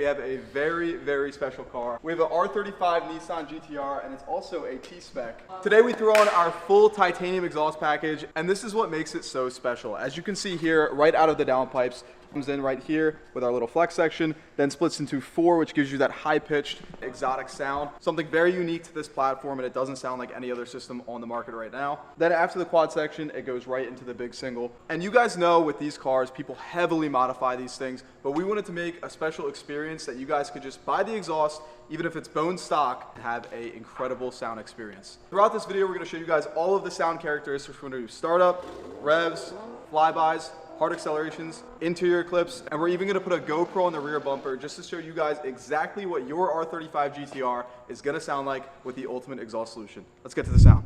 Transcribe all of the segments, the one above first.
have a very, very special car. We have an R35 Nissan GTR, and it's also a T-Spec. Today we threw on our full titanium exhaust package, and this is what makes it so special. As you can see here, right out of the downpipes, comes in right here with our little flex section, then splits into 4, which gives you that high-pitched exotic sound. Something very unique to this platform, and it doesn't sound like any other system on the market right now. Then after the quad section, it goes right into the big single. And you guys know with these cars, people heavily modify these things, but we wanted to make a special experience that you guys could just buy the exhaust, even if it's bone stock, and have an incredible sound experience. Throughout this video, we're gonna show you guys all of the sound characteristics. We're gonna do startup, revs, flybys, hard accelerations, interior clips, and we're even gonna put a GoPro on the rear bumper just to show you guys exactly what your R35 GTR is gonna sound like with the ultimate exhaust solution. Let's get to the sound.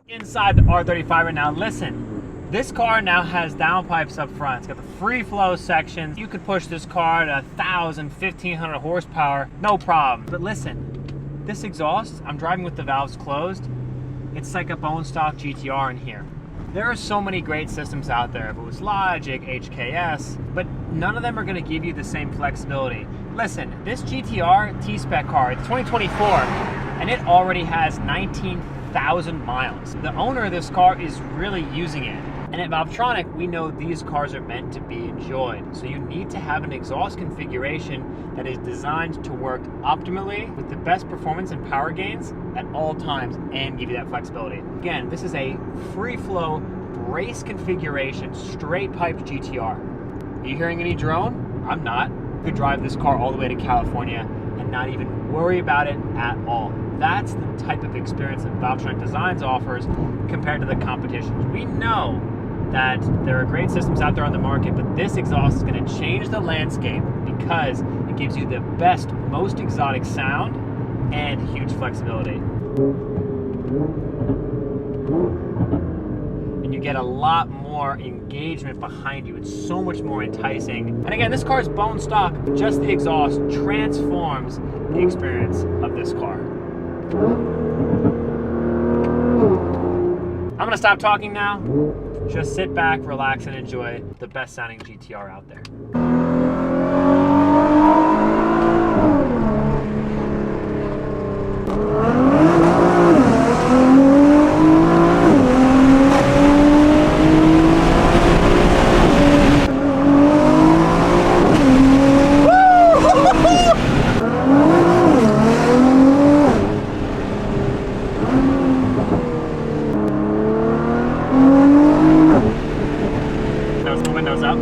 Inside the R35 right now. Listen, this car now has downpipes up front. It's got the free flow section. You could push this car to 1,000, 1,500 horsepower, no problem. But listen, this exhaust, I'm driving with the valves closed. It's like a bone stock GTR in here. There are so many great systems out there, Boost Logic, HKS, but none of them are gonna give you the same flexibility. Listen, this GTR T-Spec car, it's 2024, and it already has 19,000 miles. The owner of this car is really using it. And at Valvetronic, we know these cars are meant to be enjoyed. So you need to have an exhaust configuration that is designed to work optimally with the best performance and power gains at all times and give you that flexibility. Again, this is a free flow race configuration, straight piped GTR. Are you hearing any drone? I'm not. You could drive this car all the way to California and not even worry about it at all. That's the type of experience that Valvetronic Designs offers compared to the competition. We know that there are great systems out there on the market, but this exhaust is going to change the landscape because it gives you the best, most exotic sound and huge flexibility. And you get a lot more engagement behind you. It's so much more enticing. And again, this car is bone stock, but just the exhaust transforms the experience of this car. I'm gonna stop talking now. Just sit back, relax, and enjoy the best sounding GTR out there. Windows up.